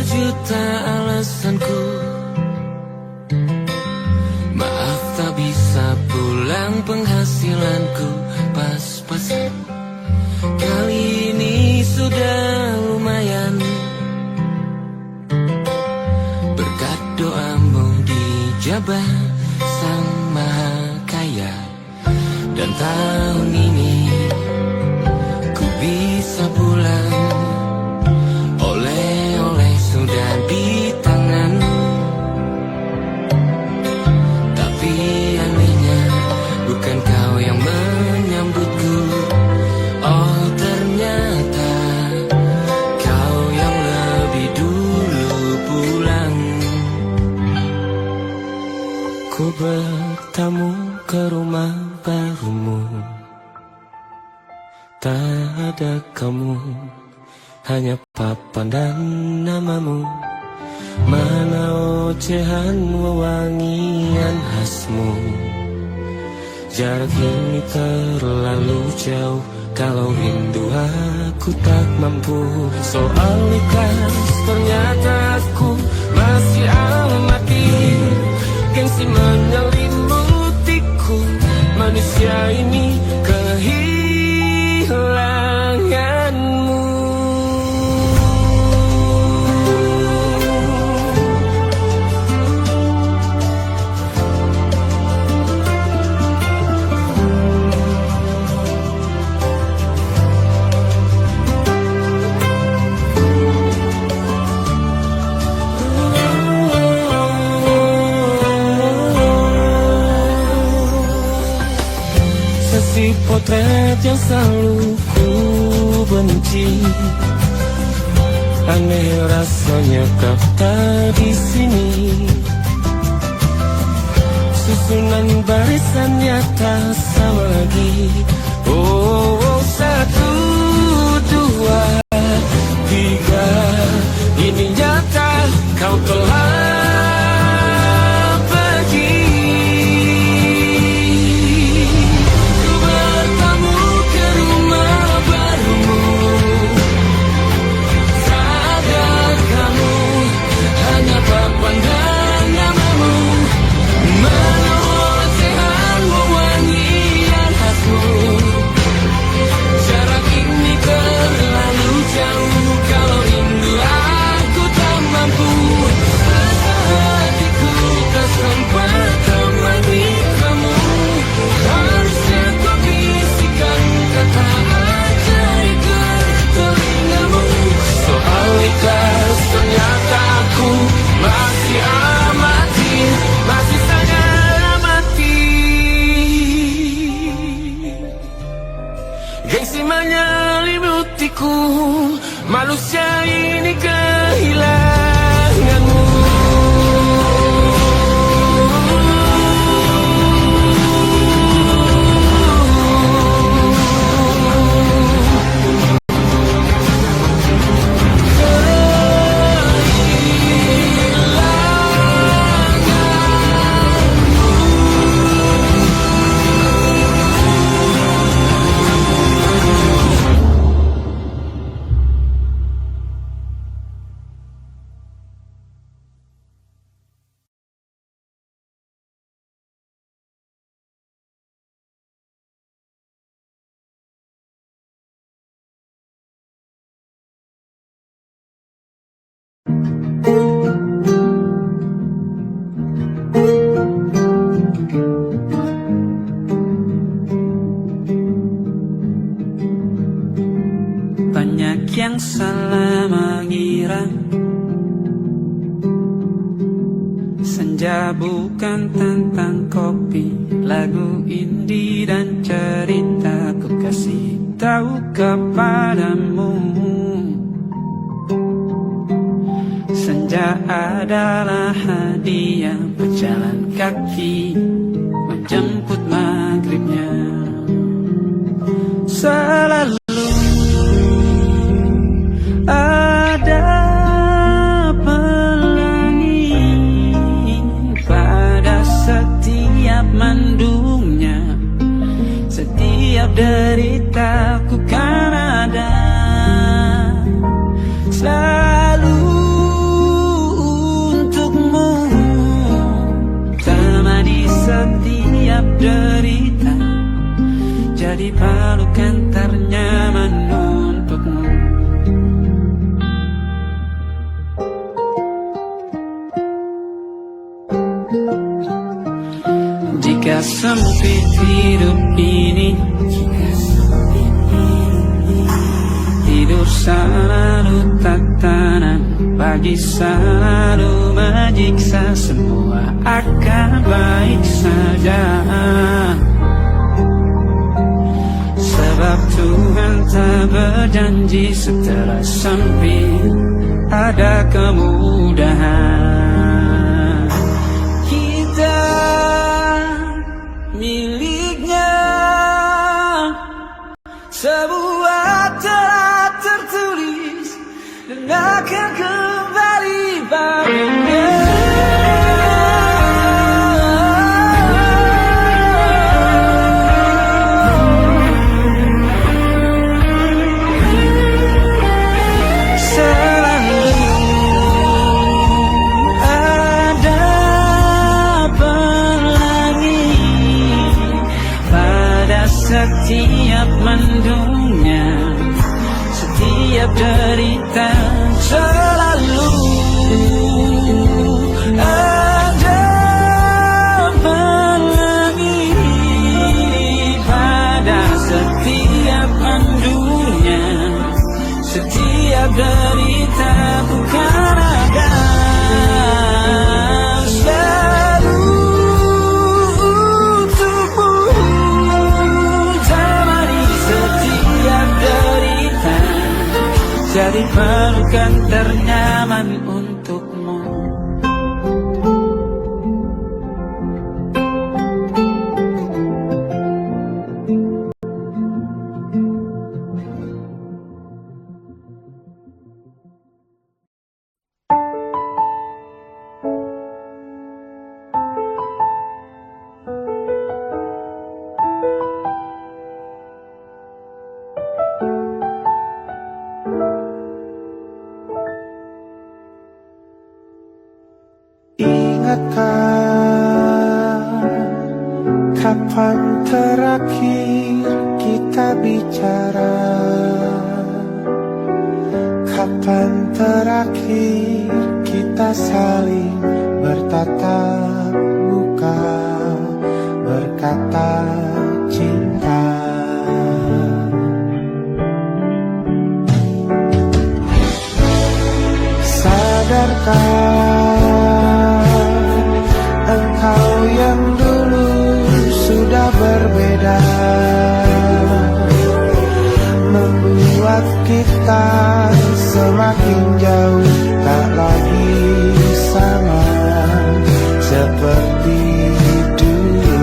berjuta alasanku. Maaf tak bisa pulang, penghasilanku pas-pasan. Kali ini sudah lumayan, berkat doamu dijabah Sang Maha Kaya. Dan tahun ini ku bisa pulang, oleh-oleh sudah di tangan. Tapi anehnya bukan kau yang menyambutku. Oh ternyata kau yang lebih dulu pulang. Ku bertamu ke rumah barumu, tak ada kamu, hanya papan dan namamu. Mana ocehan wewangian khasmu. Jarak ini terlalu jauh, kalau rindu aku tak mampu. Soal ikhlas ternyata aku masih amati. Gengsi menyelimutiku, manusia ini kehilanganmu. Si potret yang selalu ku benci, aneh rasanya kau tak di sini. Susunan barisannya tak sama lagi. Oh, oh, 1, 2, 3, ini nyata kau telah ternyata aku masih amati, masih sangat amati. Gengsi menyelimutiku, manusia ini kehilanganmu. Banyak yang salah mengira senja bukan tentang kopi, lagu indie dan cerita. Ku kasih tahu kepadamu, senja adalah hadiah berjalan kaki menjemput maghribnya. Selalu ada pelangi pada setiap mendungnya. Setiap deritaku kan ada selalu setiap derita, jadi pelukan ternyaman untukmu. Jika sempit hidup ini, tidur selalu tatanan, pagi selalu menyiksa, semua akan baik saja. Sebab Tuhan tak berjanji setelah sempit ada kemudahan. Kita miliknya, sebuah telah tertulis dan akan kembali padanya. Selalu ada pelangi pada setiap mendungnya, setiap derita. Selalu ada pelangi pada setiap mendungnya, setiap derita. Bukan ada selalu untukmu, temani setiap derita, jadi pelukan ternyaman untukmu. Ingatkah kapan terakhir kita bicara? Kapan terakhir kita saling bertatap muka, berkata cinta? Sadarkah engkau yang dulu sudah berbeda, membuat kita semakin jauh, tak lagi sama seperti dulu.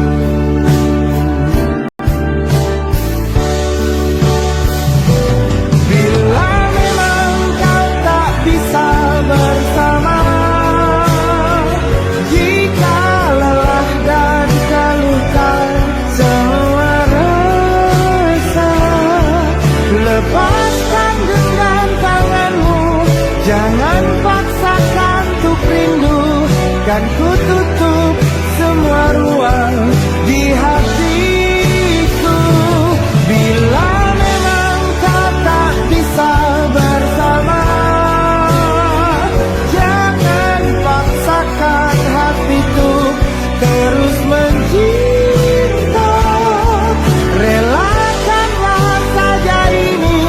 Bila memang kau tak bisa bersama, jika lelah dan keluhkan semua rasa, lepaskan genggam tanganmu, jangan paksakan untuk rindu, kan ku tutup semua ruang di hatiku. Bila memang kau tak bisa bersama, jangan paksakan hatiku terus mencinta. Relakanlah saja ini,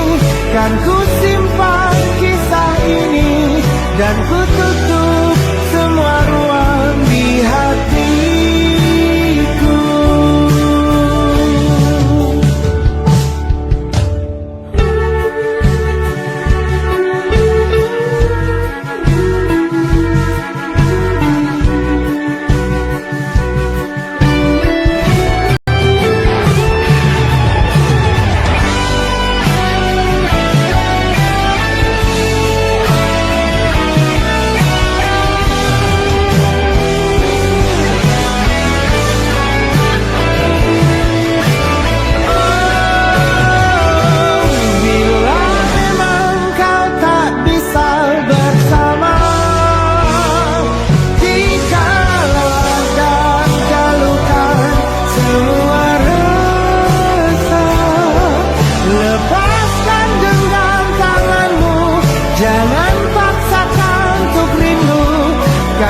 kan ku simpan kisah ini, dan ku tutup semua ruang di hatiku.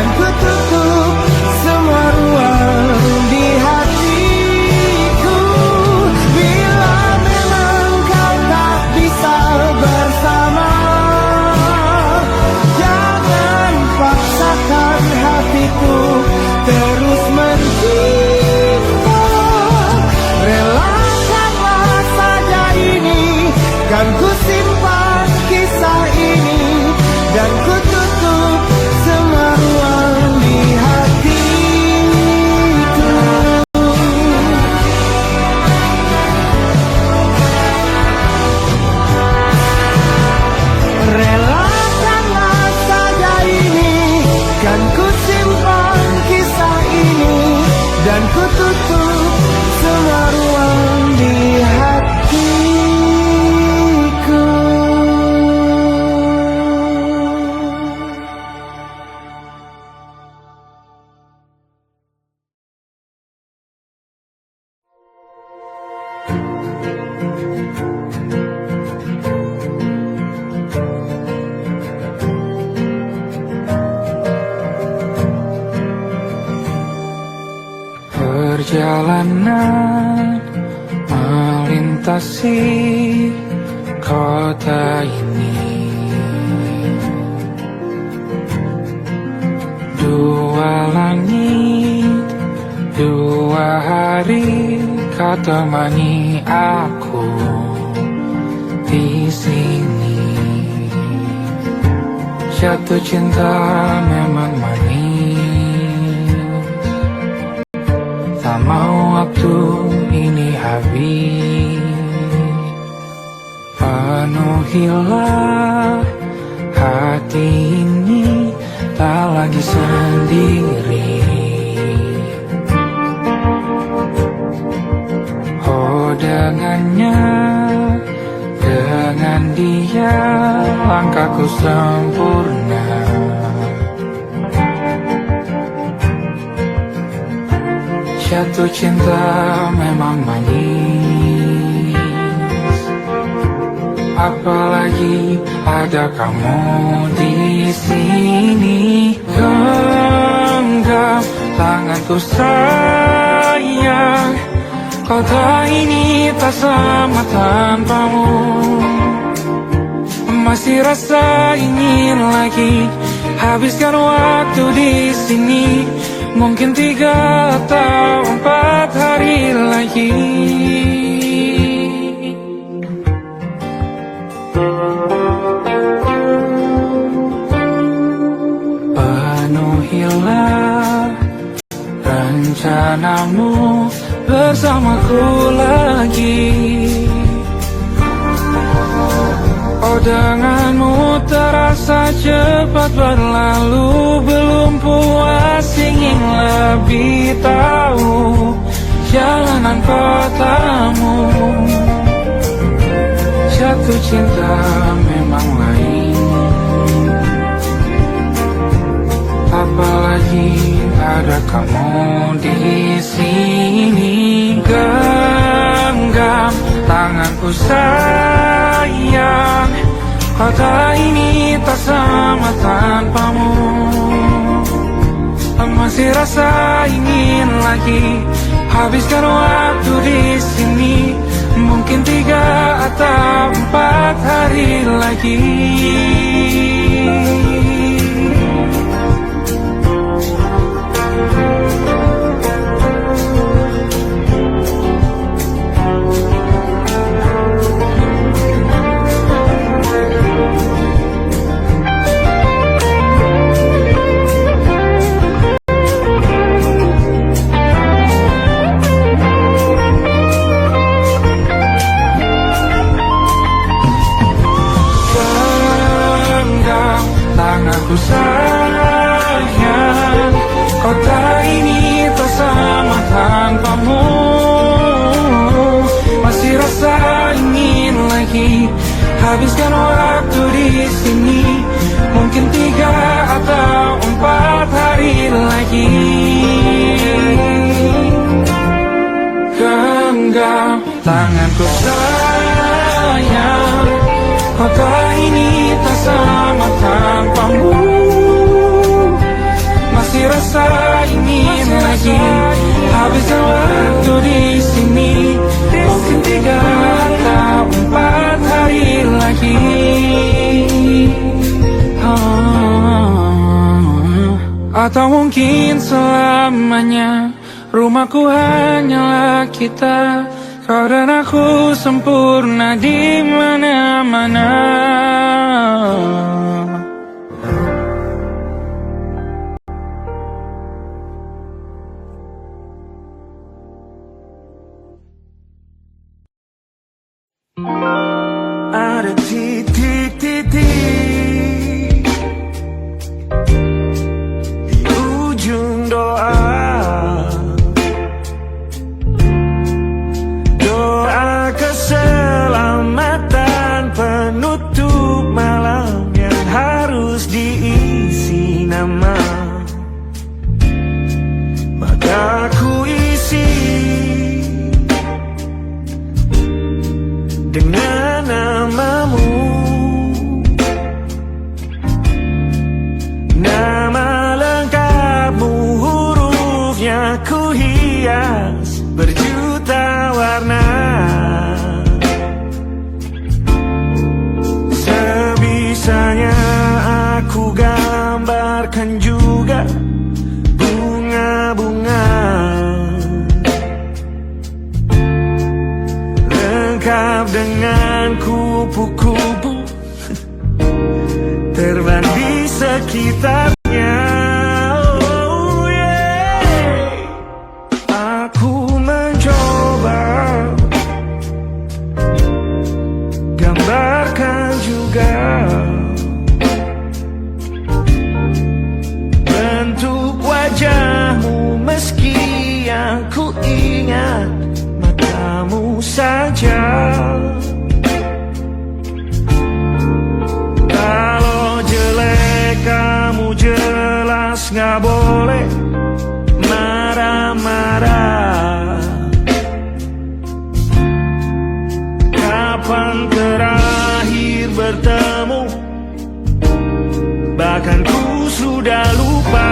dan ku tutup semua ruang di hatiku. Bila memang kau tak bisa bersama, jangan paksakan hatiku terus mencinta. Relakanlah saja ini, kan ku simpan kisah ini, dan ku tutup semua ruang di hatiku. Relakanlah saja ini, kan ku simpan kisah ini, dan ku tutup semua ruang di hatiku. Perjalanan melintasi kota ini, dua langit, dua hari kau temani aku di sini. Jatuh cinta memang manis, tak mau waktu ini habis. Penuhilah hati ini, tak lagi sendiri. Oh dengannya, dengan dia langkahku sempurna. Jatuh cinta memang manis, apalagi ada kamu di sini. Genggam tanganku sayang, kota ini tak sama tanpamu. Masih rasa ingin lagi habiskan waktu di sini. Mungkin 3 atau 4 hari lagi. Penuhilah rencanamu bersamaku lagi. Oh denganmu terasa cepat berlalu, belum puas ingin lebih tahu jalanan kotamu. Jatuh cinta memang lain, apalagi ada kamu di sini. Genggam tanganku sayang, kota ini tak sama tanpamu. Masih rasa ingin lagi habiskan waktu di sini. Mungkin 3 atau 4 hari lagi. Tanganku sayang, kota ini tak sama tanpamu. Masih rasa ingin lagi habiskan waktu di sini. Mungkin 3 atau 4 hari lagi. Genggam tanganku sayang, kota ini tak sama tanpamu. Atau mungkin selamanya rumahku hanyalah kita, kau dan aku sempurna di mana-mana. Ada titik-titik di ujung doa, doa keselamatan penutup malam yang harus diisi nama. Maka ku isi dengan namamu, nama lengkapmu, hurufnya ku hias berjuta warna. Sebisanya aku gambarkan juga bunga-bunga lengkap dengan kupu-kupu terbang di sekitarnya. Oh yeah. Aku mencoba gambarkan juga bentuk wajahmu, meski yang ku ingat matamu saja. Kalau jelek kamu jelas gak boleh marah-marah. Kapan terakhir bertemu, bahkan ku sudah lupa.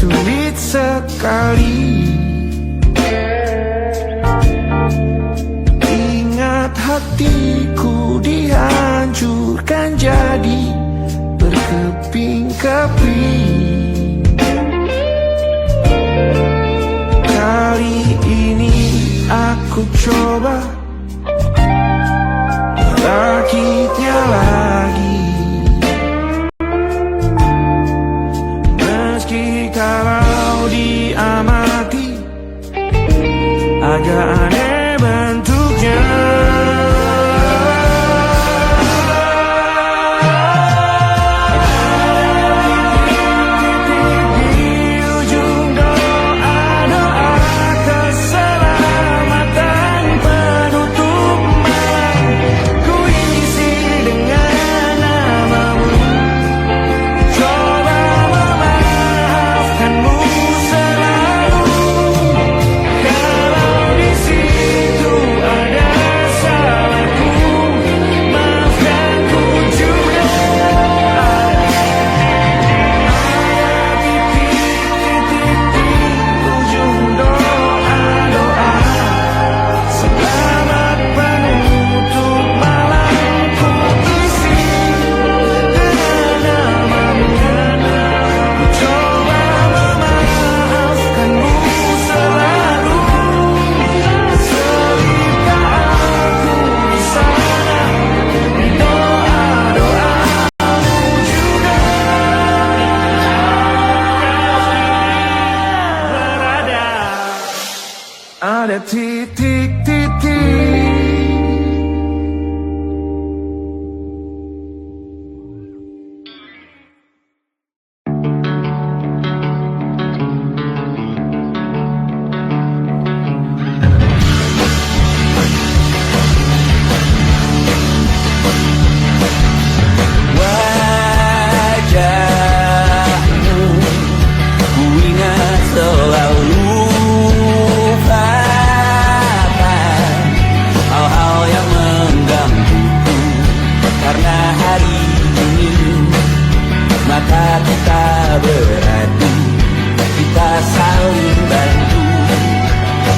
Sulit sekali ingat hatiku dihancurkan jadi berkeping-keping. Kali ini aku coba merakitnya lagi. Kalau diamati agak aneh bentuknya. Di ujung doa-doa keselamatan penutup malam, ku isi dengan namamu. Coba memaafkanmu selalu. Kalau di sini kita beradu, kita saling bantu,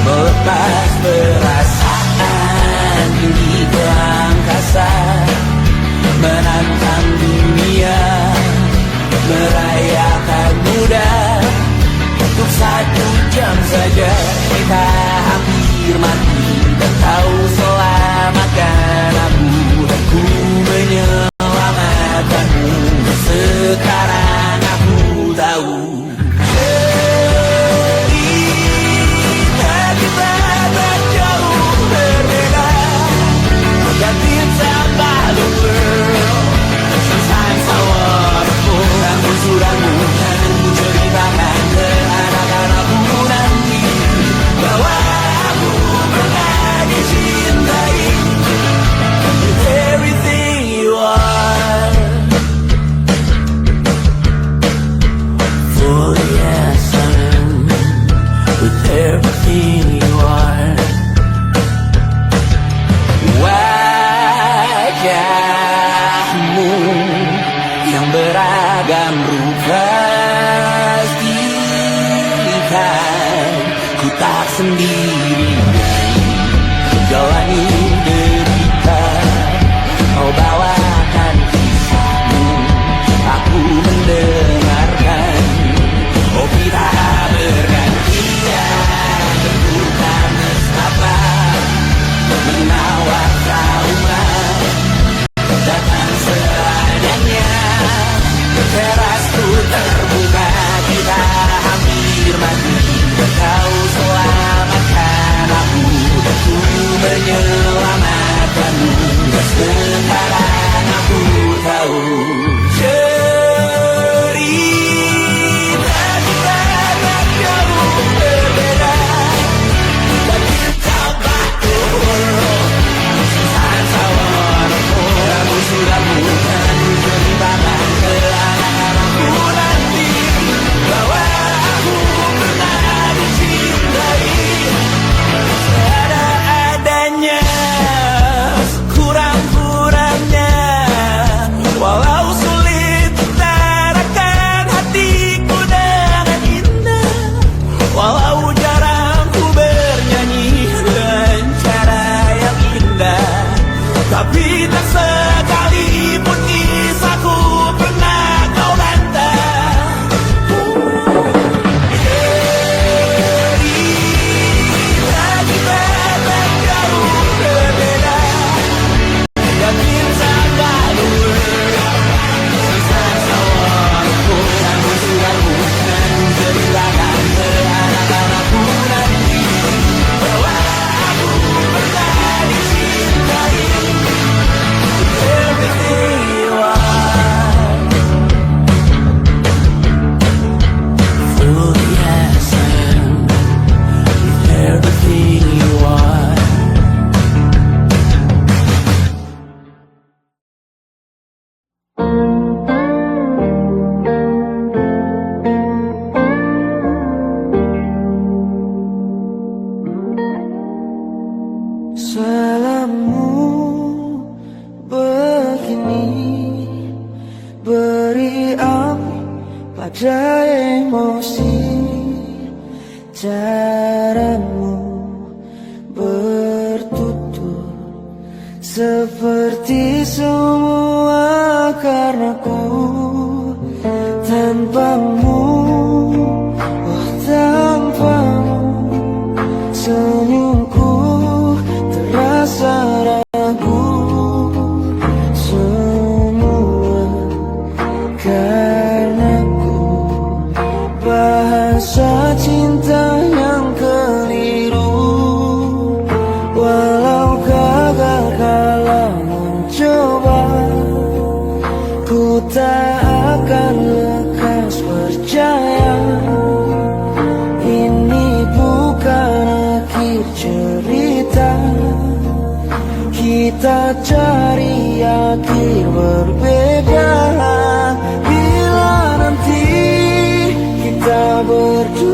melepas perasaan tinggi ke angkasa, menantang dunia, merayakan muda. Untuk 1 jam saja kita hampir mati, dan kau selamatkan aku, dan ku menyelamatkanmu. Sekarang aku tahu cerita kita tak jauh berbeda, dan kita the world. Sometimes I wanna fall. Kamu sudah bukan ceritakan ke anak-anakku nanti bahwa aku pernah dicintai with everything you are. For yes, I am with everything you are. Wajahmu yang beragam rupa pastikan ku tak sendirian jalani derita. Kau bawakan kisahmu, aku mendengarkan. Oh, kita bergantian berbuka mesra, menawar trauma, datang seadanya. Terasku terbuka, kita hampir mati, kau selamatkan aku, ku menyelamatkanmu. Sekarang aku tahu cerita kita tak jauh berbeda, dan kita batu world. Sometimes I wanna fall. Kamu sudah bukan ceritakan ke anak-anakku nanti bahwa aku pernah dicintai seadanya, kurang-kurangnya. Walau sulit utarakan hatiku dengan indah, walau jarang ku bernyanyi dengan cara yang indah, tapi tak sekalipun kisahku pernah kau bantah. Cerita kita tak jauh berbeda, dan kita baru kamu sudah bukan ceritakan ke anak-anakku nanti bahwa aku pernah dicintai everything you are. Fully as I am with everything you are. Salammu begini, beri api pada emosi. Caramu bertutur seperti semua karenaku. Tanpamu, oh tanpamu, senyumku terasa ragu. Semua karenaku, bahasa cinta yang keliru. Walau gagal kala mencoba, ku tak akan lekas percaya. Ini bukan akhir cerita, kita cari akhir berbeda. Bila nanti kita berdua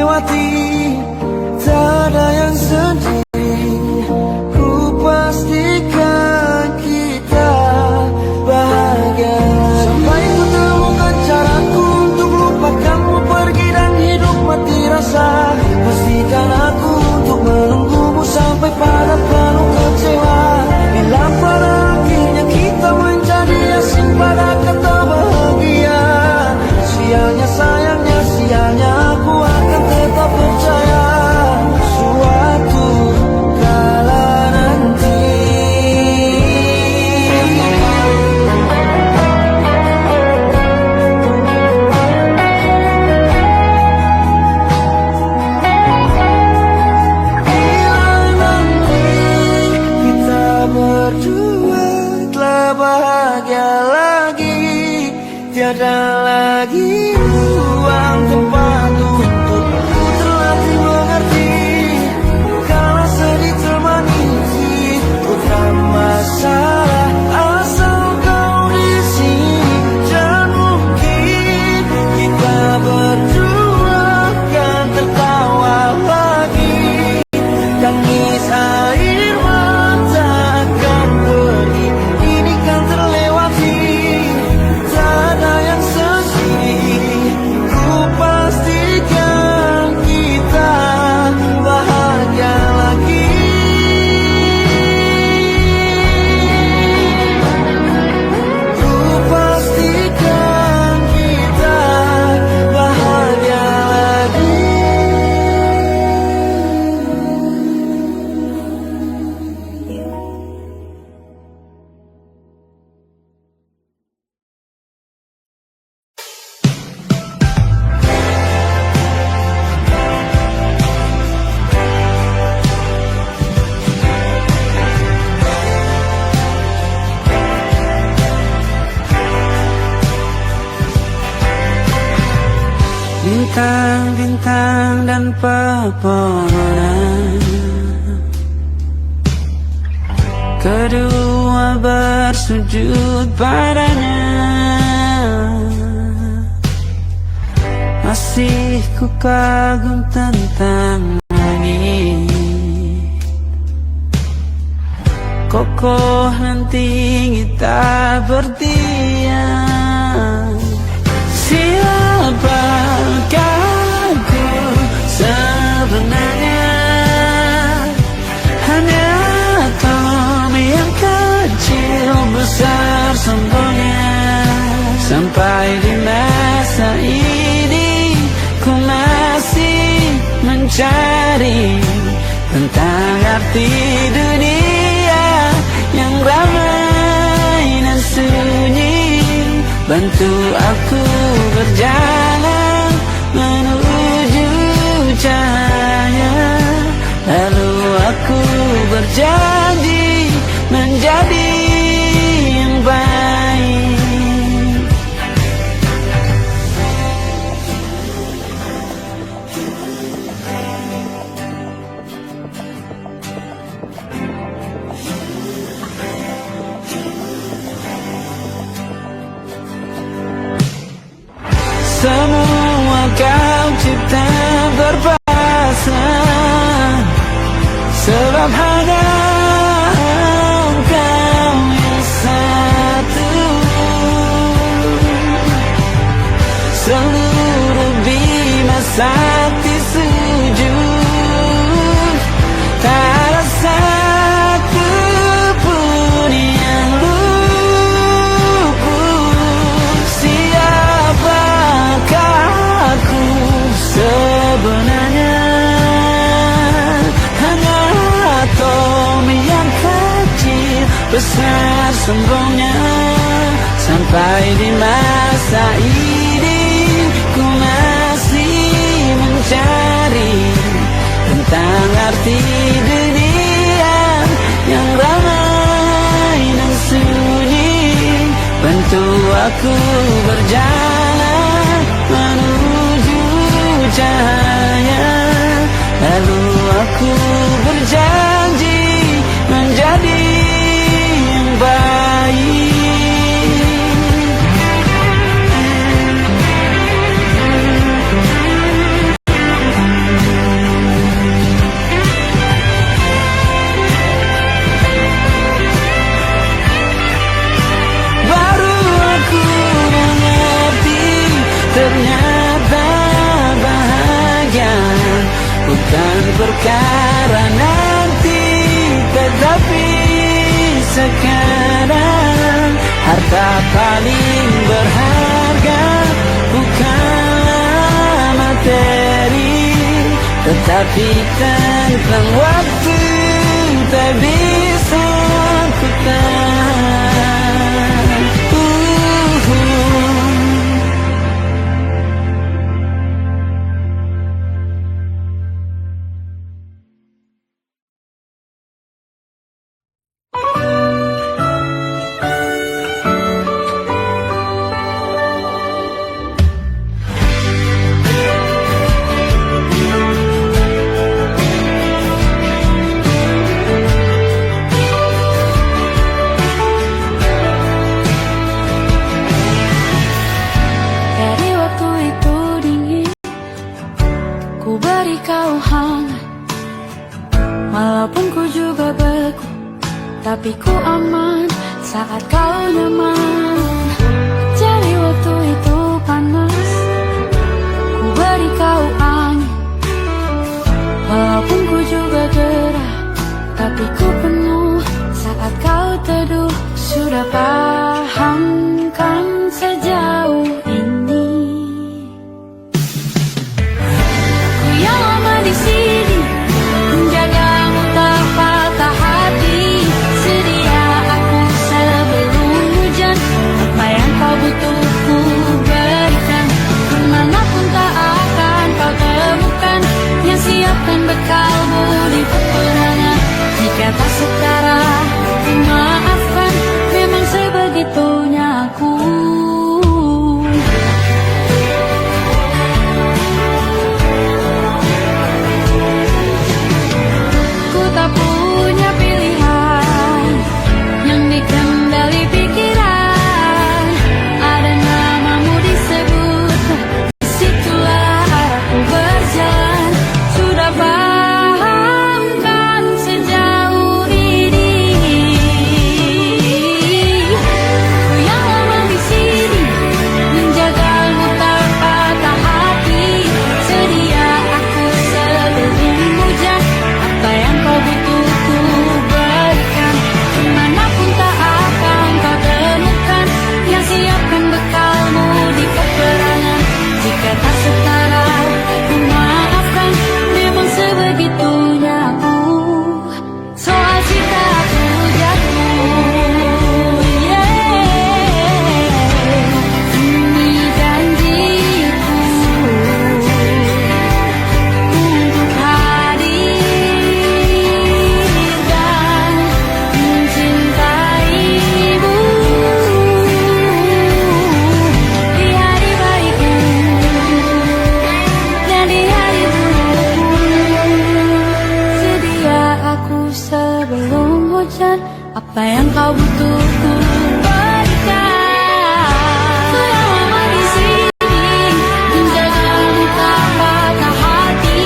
terlewati, tak ada yang sendiri. Ku pastikan kita bahagia. Sampai ku temukan caraku untuk lupakanmu pergi dan hidup mati rasa. Pastikan aku untuk menunggumu sampai pada penuh kecewa. Bila pada akhirnya kita menjadi asing pada kata bahagia, sialnya sayangnya sialnya aku akan tetap percaya suatu kala nanti. Bila nanti kita berdua telah bahagia lagi, tiada lagi ruang tempat untukku terlatih mengerti. Kalau sedih termanisi bukan masalah asal kau di sini. Dan mungkin kita berdua akan tertawa lagi. Tangis air mata akan pergi, ini kan terlewati. Tak ada yang sendiri. Ku pastikan kita bahagia lagi. Ku pastikan kita bahagia lagi. Bintang-bintang dan pepohonan, kedua bersujud padanya. Masih ku kagum tentang langit, kokoh dan tinggi tak berdiam. Siapakah aku sebenarnya? Hanya Tom yang kecil besar sombongnya. Sampai di masa ini ku masih mencari tentang arti dunia yang ramai dan sunyi. Bantu aku berjalan menuju cahaya. Lalu aku berjanji menjadi yang baik. Semua kau cipta berpasang, sebab hanya Engkau yang satu. Seluruh bima sakti sujud, tak ada satu pun yang luput. Siapakah aku sebenarnya? Hanya atom yang kecil besar sombongnya. Sampai di masa ini ku masih mencari tentang arti dunia yang ramai dan sunyi. Bantu aku berjalan menuju cahaya. Lalu aku berjanji menjadi yang baik. ternyata bahagia bukan perkara nanti, tetapi sekarang. Harta paling berharga bukan materi, tetapi tentang waktu tak bisa ku tahan. Tapi ku aman saat kau nyaman. Jadi waktu itu panas, ku beri kau angin. Walaupun ku juga gerah, tapi ku penuh saat kau teduh. Sudah paham kan sejauh ini. Ku yang lama di sini menjagamu tak patah hati. Sedia aku sebelum hujan, apa yang kau butuh ku berikan. Kemanapun tak akan kau temukan yang siapkan bekalmu di peperangan. Jika tak setara, ku maafkan, memang sebegitunya aku. Ku tak punya pilihan yang dikendali pikiran. Ada namamu disebut, disitulah arahku berjalan. Sudah paham kan sejauh ini. Ku yang lama di sini menjagamu tak patah hati. Sedia aku sebelum hujan, apa yang kau butuh ku berikan. Kemanapun tak akan kau temukan yang siapkan bekalmu di peperangan. Jika tak setara, ku maafkan, memang sebegitunya aku. Soal cinta aku jatuh, ini janjiku untuk hadir dan mencintaimu di hari baikku dan di hari burukku. Sedia aku sebelum hujan, apa yang kau butuh ku berikan. Ku yang lama di sini menjagamu tak patah hati.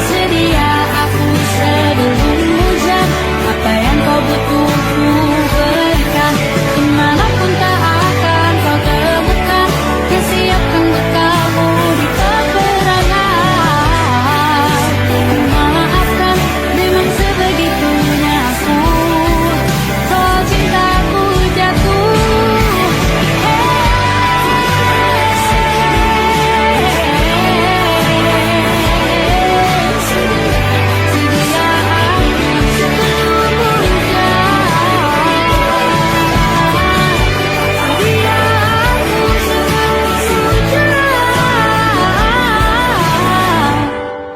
Sedia aku sebelum hujan, apa yang kau butuh ku berikan. Kemanapun tak akan kau temukan yang siapkan bekalmu di peperangan. Maafkan, memang sebegitunya aku. Soal cintaku jatuh,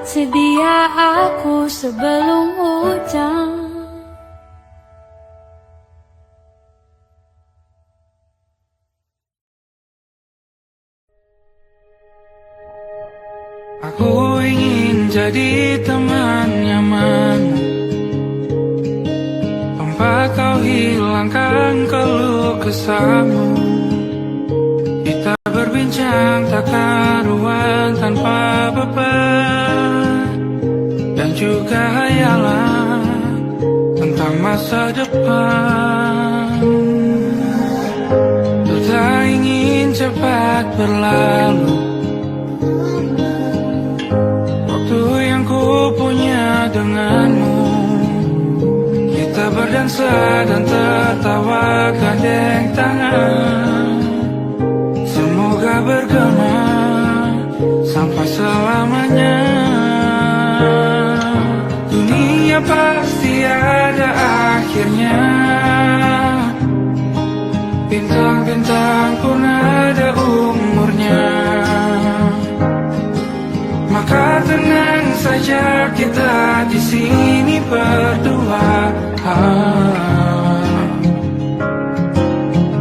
sedia aku sebelum hujan. Sedia aku sebelum hujan. Aku ingin jadi teman nyaman, tempat kau hilangkan keluh kesahmu. Kita berbincang tak karuan tanpa beban, dan juga hayalan tentang masa depan. Ku tak ingin cepat berlalu, denganmu. Kita berdansa dan tertawa gandeng tangan. Semoga bergema sampai selamanya. Dunia pasti ada akhirnya. Bintang-bintang pun ada umurnya. Maka tenang saja kita di sini berdua.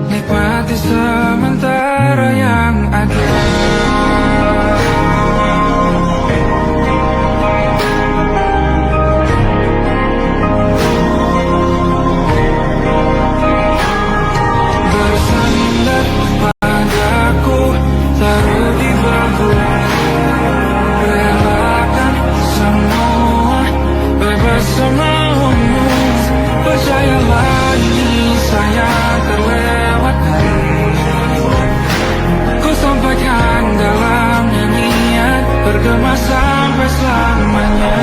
Nikmati sementara yang ada. Bersandar padaku, taruh di bahu. Relakan semua, bebas semaumu. Percayalah ini sayang terlewatkan. Ku sampaikan dalam nyanyian, bergema sampai selamanya.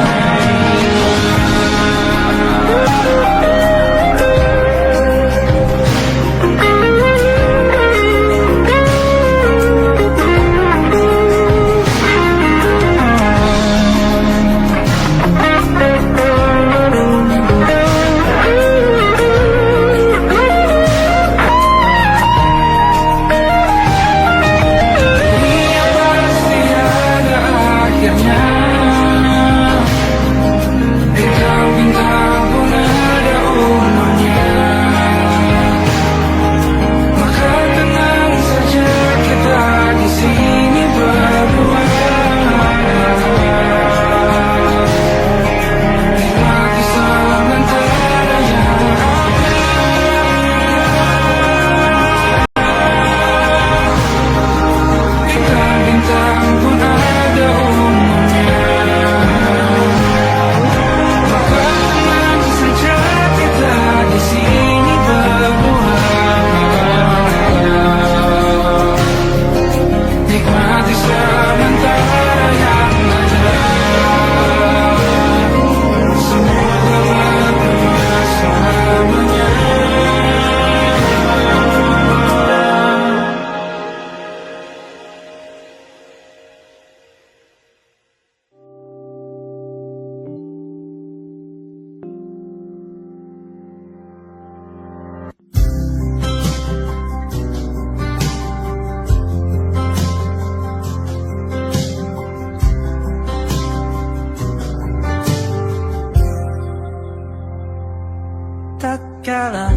Tatkala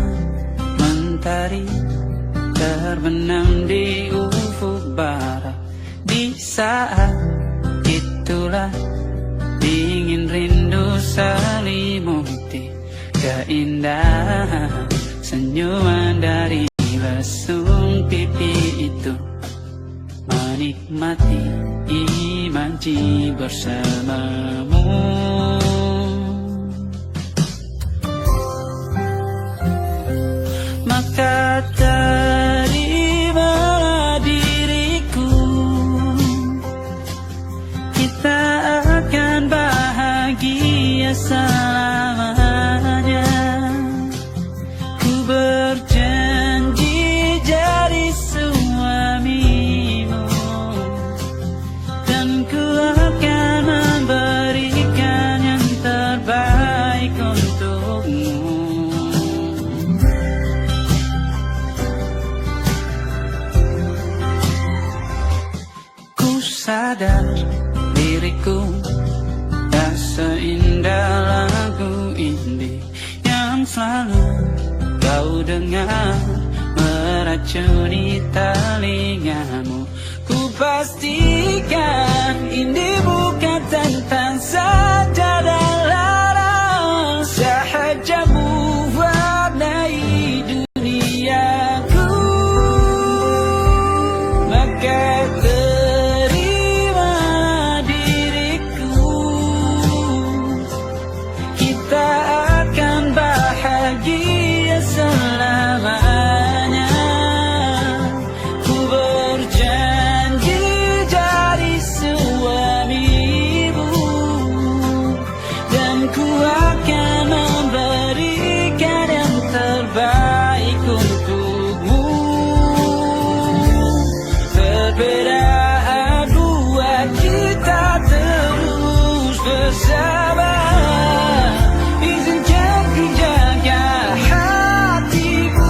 mentari terbenam di ufuk barat, di saat itulah dingin rindu selimuti keindahan senyuman dari lesung pipi itu. Menikmati imaji bersamamu. Maka terimalah diriku, kita akan bahagia selamanya. Ku berjanji jadi suamimu, dan ku akan memberikan yang terbaik untukmu. Sadar diriku tak seindah lagu ini yang selalu kau dengar meracuni telingamu. Ku pastikan ini bukan tentang saja dan larang, sahajamu warnai duniaku. Maka selamanya. Ku berjanji jadi Berbeda buat kita terus bersabar. Izinkan ku jaga hatiku.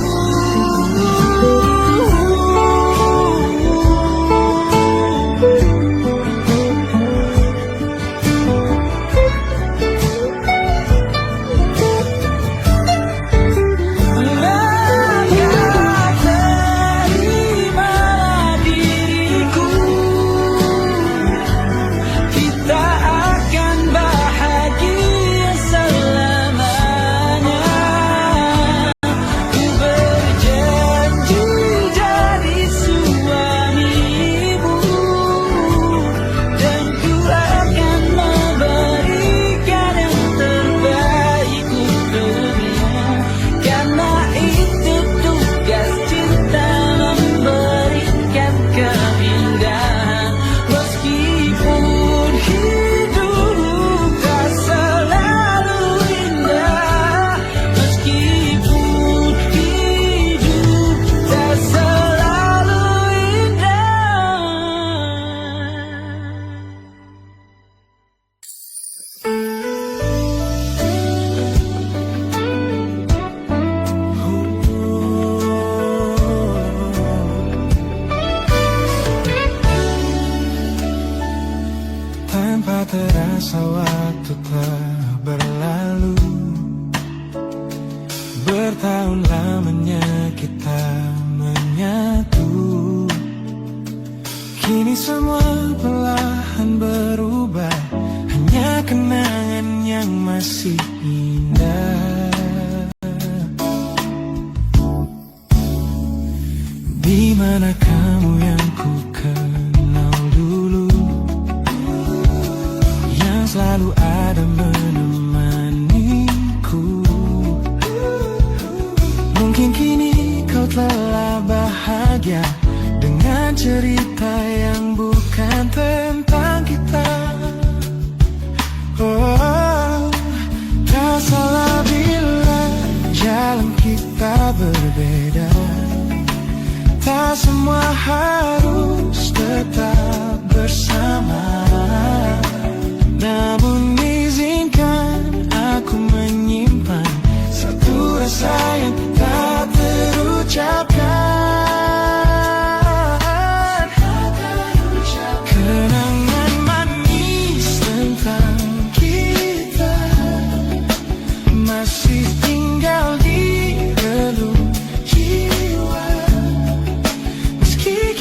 Tanpa terasa waktu telah berlalu. Bertahun lamanya kita menyatu. Kini semua perlahan berubah, hanya kenangan yang masih indah. Di mana kamu yang ku kenal dulu, yang selalu ada menemaniku. Mungkin kini kau telah bahagia dengan cerita yang bukan tentang kita. Oh, tak salah bila jalan kita berbeda. Tak semua harus tetap bersama. Namun izinkan aku menyimpan satu rasa yang tak terucapkan. Kenangan manis tentang kita masih tinggal di relung jiwa. Meski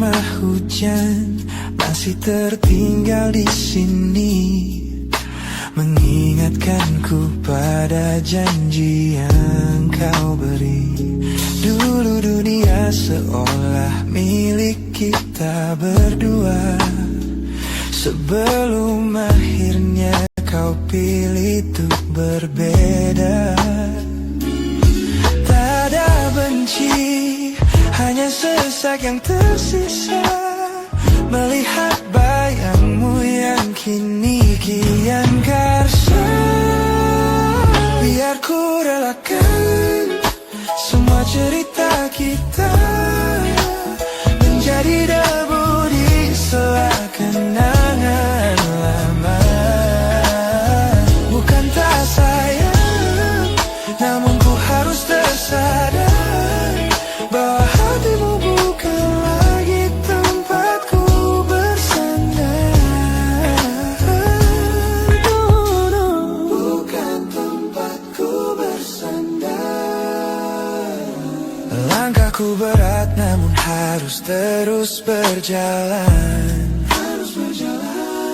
aroma hujan masih tertinggal di sini, mengingatkanku pada janji yang kau beri. Dulu dunia seolah milik kita berdua, sebelum akhirnya kau pilih untuk berbeda. Tak ada benci, hanya sesak yang tersisa, melihat bayangmu yang kini kian karsa. Biar ku relakan semua cerita kita menjadi debu di sela kenangan lama. Bukan tak sayang, namun ku harus tersadar bahwa hatimu bukan lagi tempatku bersandar. Bukan tempatku bersandar. Langkahku berat namun harus terus berjalan,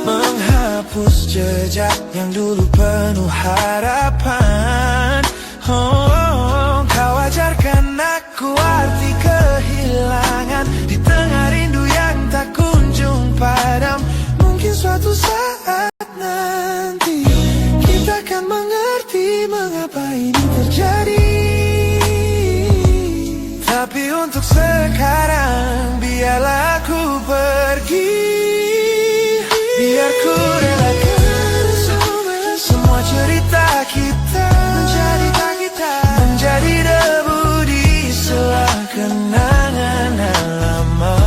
menghapus jejak yang dulu penuh harapan. Oh, kau ajarkan aku arti kehilangan di tengah rindu yang tak kunjung padam. Mungkin suatu saat nanti kita akan mengerti mengapa ini terjadi. Tapi untuk sekarang biarlah aku pergi. Biar ku relakan semua cerita kita menjadi debu di sela kenangan lama.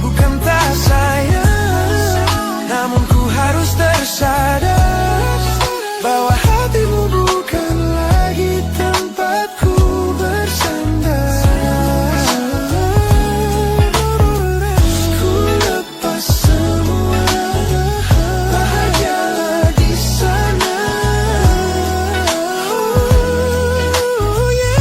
Bukan tak sayang, namun ku harus tersadar bahwa hatimu bukan lagi tempatku bersandar. Ku lepas semua, bahagialah di sana. Oh yeah.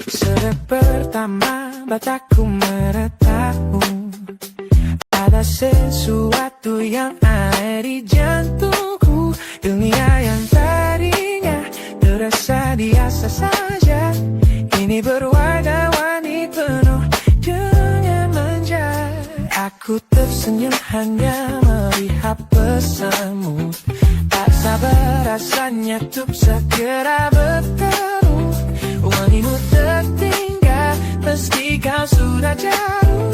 Sejak pertama mataku meratamu, ada sesuatu yang aneh di jantungku. Dunia yang tadinya terasa biasa saja, ini berwarna-warni penuh dengan manja. Aku tersenyum hanya melihat pesanmu, tak sabar rasanya untuk segera bertemu. Wangimu tertinggal meski kau sudah jauh,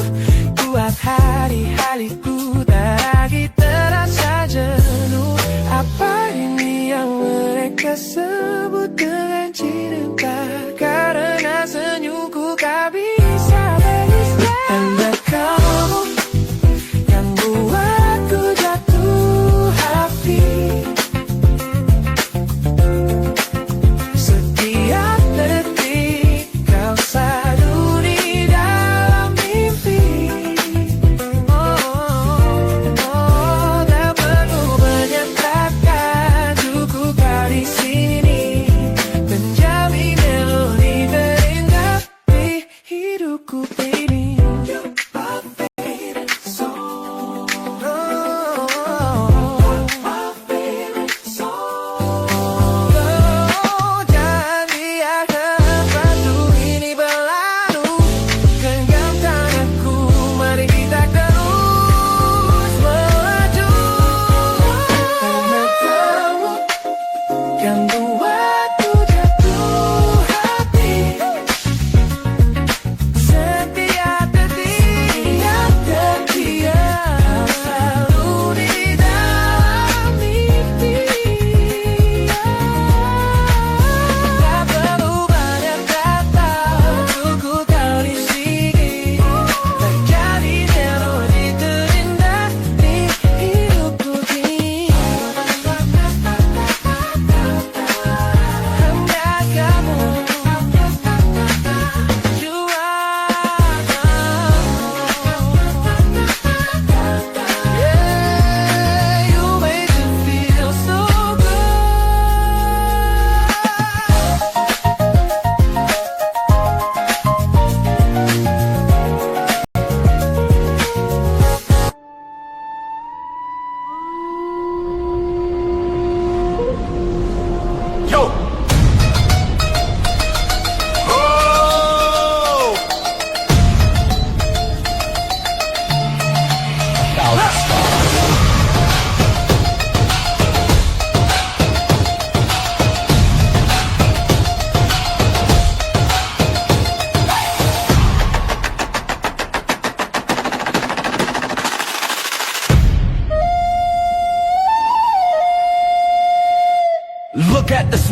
buat hari-hariku tak lagi terasa jenuh. Apa ini yang mereka sebut dengan cinta? Karena senyumku kau bisa beristirahat. Tanda kamu yang buatku jatuh hati. Setiap detik kau selalu di dalam mimpi. Oh,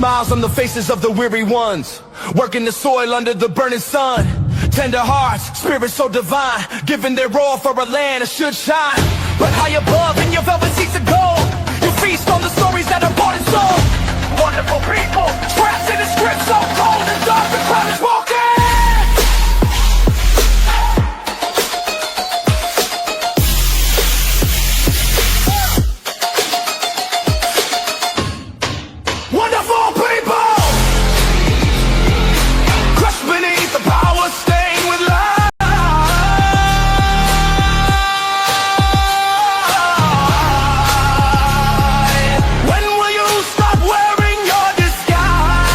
smiles on the faces of the weary ones, working the soil under the burning sun. Tender hearts, spirits so divine, giving their all for a land that should shine. But high above in your velvet seats of gold, you feast on the stories that are bought and sold. Wonderful people, trapped in a script so cold and dark the crowd is walking. Wonderful people, crushed beneath the power, stained with light. When will you stop wearing your disguise?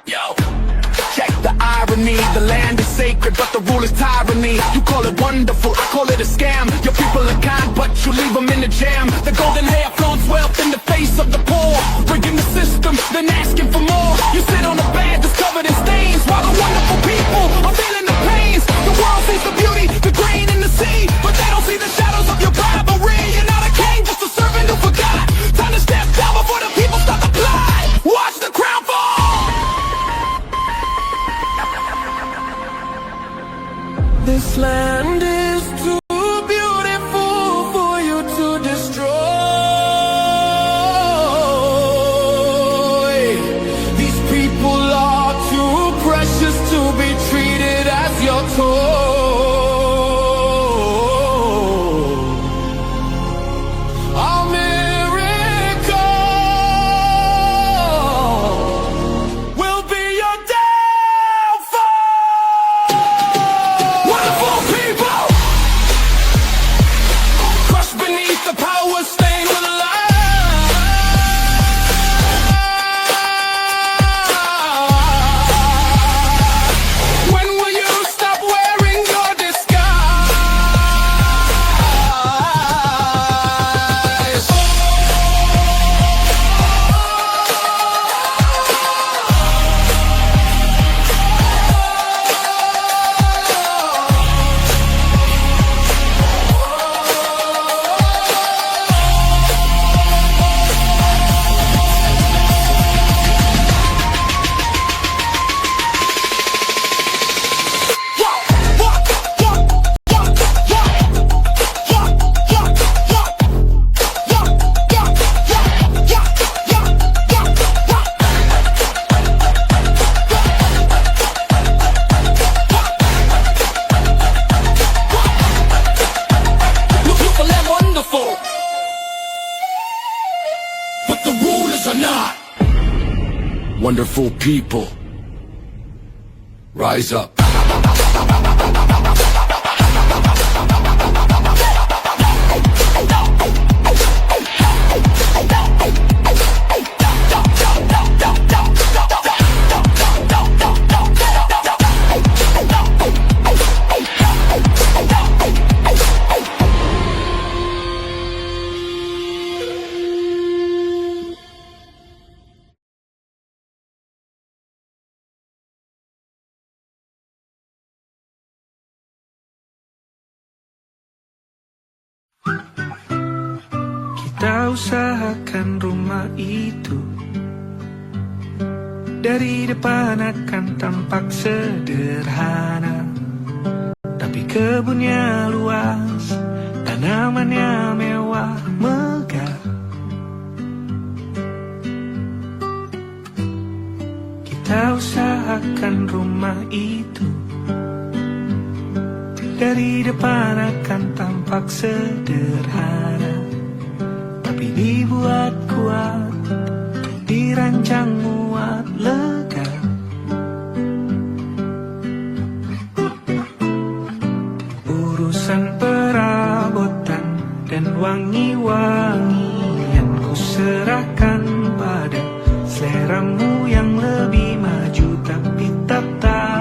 Yo, check the irony. The land is sacred, but the rule is tyranny. You call it wonderful, I call it a scam. Your people are kind, but you leave them in the jam. The golden hair flaunts wealth in the face of the poor, breaking the system, then asking for more. You sit on a bed that's covered in stains, while the wonderful people are feeling the pains. The world sees the beauty, the grain in the sea, but they don't see the shadows of your rivalry. You're not a king, just a servant who forgot. Time to step down before the people start to fly. Watch the crown fall. This land is too beautiful for you to destroy. These people are too precious to be treated as your toy. Our miracle will be your downfall. Wonderful people, crushed beneath the power, stained with light. When will you stop wearing your disguise? Beautiful and wonderful, but the rulers are not. Wonderful people, rise up. Kita usahakan rumah itu dari depan akan tampak sederhana, tapi kebunnya luas, tanamannya mewah megah. Kita usahakan rumah itu dari depan akan tampak sederhana, tapi dibuat kuat, dirancang muat lega. Urusan perabotan dan wangi-wangian ku serahkan pada seleramu yang lebih maju, tapi tetap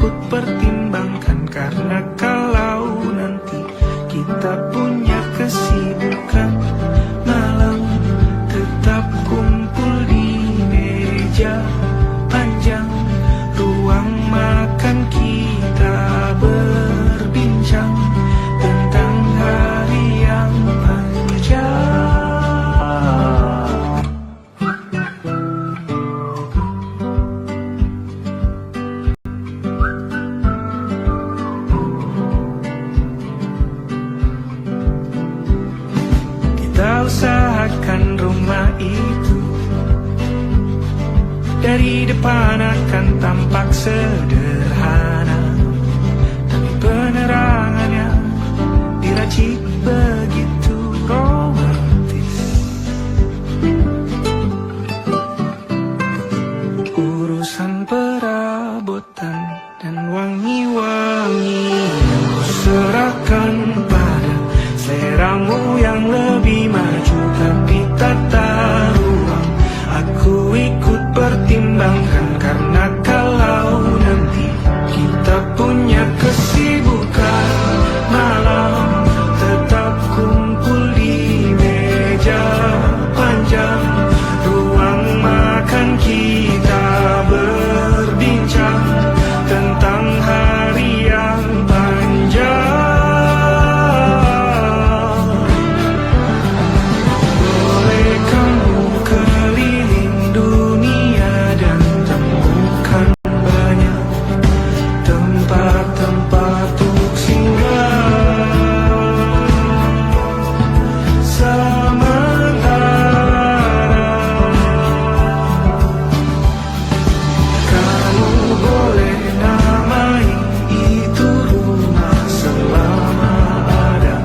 ikut pertimbangkan, karena kalau nanti kita punya kesibukan, malam tetap kumpul di meja panjang ruang makan, kita berbincang tentang hari yang panjang. Kita usahakan rumah itu dari depan akan tampak sederhana, tapi penerangannya diracik begitu romantis. Urusan perabotan dan wangi-wangi yang kuserahkan pada seleramu yang lebih maju, tapi tata ruang aku ikut pertimbangkan, karena kalau nanti kita punya kesibukan, malam tetap kumpul di meja panjang ruang makan, kita berbincang tentang hari yang panjang. Boleh kamu keliling dunia dan temukan banyak tempat-tempat untuk singgah. Sementara kamu boleh namai itu rumah selama ada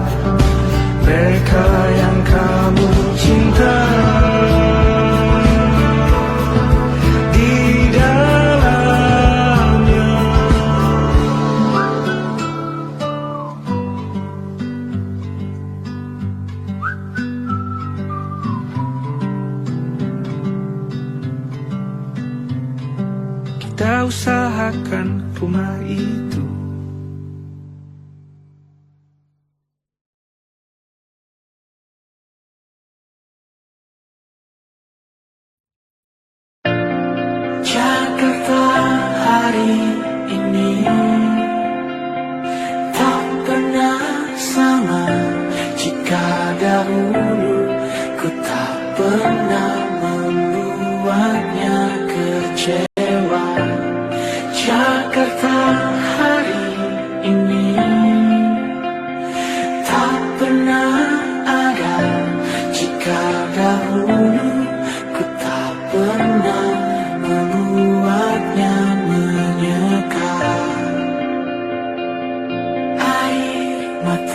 mereka yang kamu cinta di dalamnya. Kita usahakan rumah itu. Jakarta hari ini tak pernah sama. Jika dahulu ku tak pernah membuatnya kecewa, Jakarta hari ini tak pernah ada. Jika dahulu ku tak pernah membuatnya menyeka. Air mata